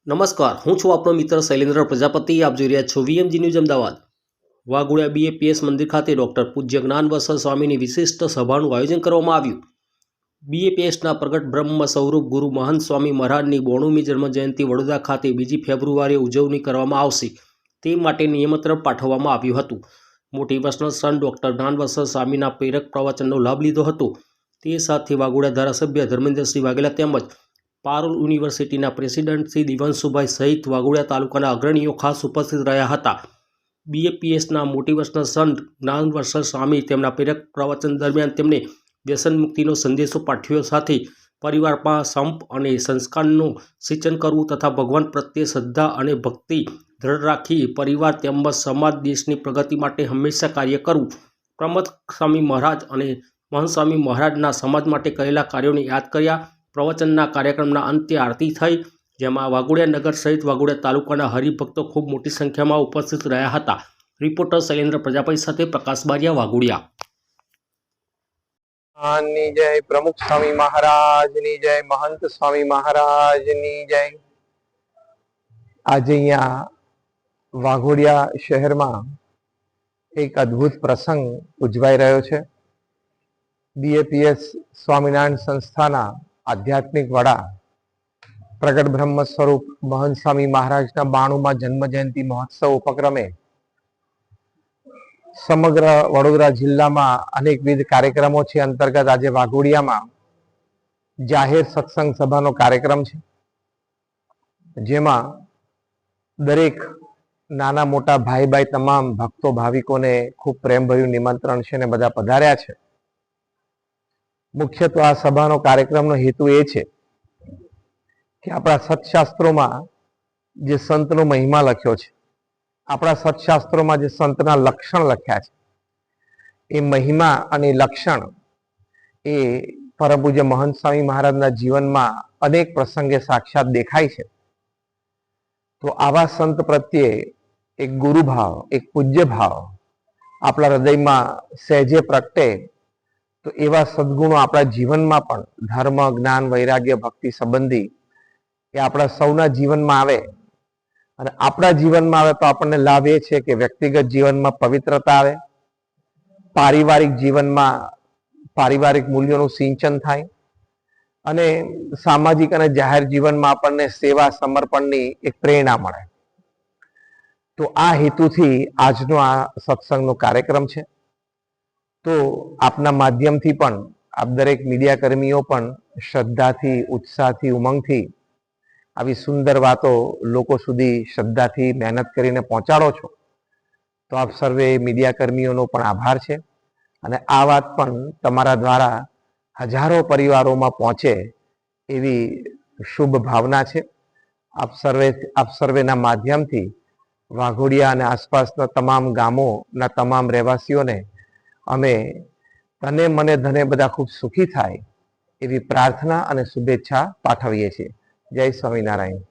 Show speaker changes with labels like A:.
A: નમસ્કાર, હું છું આપનો મિત્ર શૈલેન્દ્ર પ્રજાપતિ. આપ જોઈ રહ્યા છો VMG news Ahmedabad. Waghodia BAPS મંદિર ખાતે ડૉક્ટર પૂજ્ય જ્ઞાનવસર સ્વામીની વિશિષ્ટ સભાનું આયોજન કરવામાં આવ્યું. બીએપીએસના પ્રગટ બ્રહ્મ સ્વરૂપ ગુરુ મહંત સ્વામી મહારાજની 92મી જન્મજયંતિ વડોદરા ખાતે 2 ફેબ્રુઆરીએ ઉજવણી કરવામાં આવશે તે માટે નિમંત્રણ પાઠવવામાં આવ્યું હતું. મોટિવેશનલ સન ડૉક્ટર જ્ઞાનવસર સ્વામીના પ્રેરક પ્રવચનનો લાભ લીધો હતો. તે સાથે વાઘોડિયા ધારાસભ્ય ધર્મેન્દ્રસિંહ વાઘેલા તેમજ પારુલ યુનિવર્સિટીના પ્રેસિડેન્ટ શ્રી દિવાંશુભાઈ સહિત વાઘોડિયા તાલુકાના અગ્રણીઓ ખાસ ઉપસ્થિત રહ્યા હતા. બીએપીએસના મોટિવેશનલ સન જ્ઞાનવસર સ્વામી તેમના પ્રેરક પ્રવચન દરમિયાન તેમણે વ્યસન મુક્તિનો સંદેશો પાઠવ્યો, સાથે પરિવારમાં સંપ અને સંસ્કારનું સિંચન કરવું તથા ભગવાન પ્રત્યે શ્રદ્ધા અને ભક્તિ દ્રઢ રાખી પરિવાર તેમજ સમાજ દેશની પ્રગતિ માટે હંમેશા કાર્ય કરવું. પ્રમથ સ્વામી મહારાજ અને મહંત સ્વામી મહારાજના સમાજ માટે કરેલા કાર્યોને યાદ કર્યા. પ્રવચનના કાર્યક્રમના અંતે આરતી થઈ, જેમાં વાઘોડિયા નગર સહિત વાઘોડિયા તાલુકાના હરિભક્તો ખૂબ મોટી સંખ્યામાં ઉપસ્થિત રહ્યા હતા. રિપોર્ટર શૈલેન્દ્ર પ્રજાપતિ સાથે પ્રકાશ બારિયા, વાઘોડિયા.
B: ની જય, પ્રમુખ સ્વામી મહારાજની જય, મહંત સ્વામી મહારાજની જય. આજે અહીંયા વાઘોડિયા શહેરમાં એક અદ્ભુત પ્રસંગ ઉજવાઈ રહ્યો છે. બીએપીએસ સ્વામિનારાયણ સંસ્થાના આધ્યાત્મિક વડા પ્રગટ બ્રહ્મ સ્વરૂપ મહંત સ્વામી મહારાજના 92મા જન્મજયંતિ મહોત્સવ ઉપક્રમે સમગ્ર વડોદરા જિલ્લામાં અનેકવિધ કાર્યક્રમો છે. અંતર્ગત આજે વાઘોડિયામાં જાહેર સત્સંગ સભાનો કાર્યક્રમ છે, જેમાં દરેક નાના મોટા ભાઈ તમામ ભક્તો ભાવિકોને ખૂબ પ્રેમભર્યું નિમંત્રણ છે અને બધા પધાર્યા છે. મુખ્યત્વે આ સભાનો કાર્યક્રમનો હેતુ એ છે કે આપણા સત્શાસ્ત્રોમાં જે સંતનો મહિમા લખ્યો છે, આપણા સત્શાસ્ત્રોમાં જે સંતના લક્ષણ લખ્યા છે, એ મહિમા અને લક્ષણ એ પરમ પૂજ્ય મહંત સ્વામી મહારાજના જીવનમાં અનેક પ્રસંગે સાક્ષાત દેખાય છે. તો આવા સંત પ્રત્યે એક ગુરુભાવ, એક પૂજ્ય ભાવ આપણા હૃદયમાં સહેજે પ્રગટે, તો એવા સદગુણો આપણા જીવનમાં પણ ધર્મ, જ્ઞાન, વૈરાગ્ય, ભક્તિ સંબંધી એ આપણા સૌના જીવનમાં આવે. અને આપણા જીવનમાં આવે તો આપણને લાભ એ છે કે વ્યક્તિગત જીવનમાં પવિત્રતા આવે, પારિવારિક જીવનમાં પારિવારિક મૂલ્યોનું સિંચન થાય અને સામાજિક અને જાહેર જીવનમાં આપણને સેવા સમર્પણની એક પ્રેરણા મળે. તો આ હેતુથી આજનો આ સત્સંગનો કાર્યક્રમ છે. તો આપના માધ્યમથી પણ આપ દરેક મીડિયા કર્મીઓ પણ શ્રદ્ધાથી, ઉત્સાહથી, ઉમંગથી આવી સુંદર વાતો લોકો સુધી શ્રદ્ધાથી મહેનત કરીને પહોંચાડો છો. તો આપ સર્વે મીડિયા કર્મીઓનો પણ આભાર છે. અને આ વાત પણ તમારા દ્વારા હજારો પરિવારોમાં પહોંચે એવી શુભ ભાવના છે. આપ સર્વેના માધ્યમથી વાઘોડિયા અને આસપાસના તમામ ગામોના તમામ રહેવાસીઓને અમે તને મને ધને બધા ખૂબ સુખી થાય એવી પ્રાર્થના અને શુભેચ્છા પાઠવીએ છીએ. જય સ્વામિનારાયણ.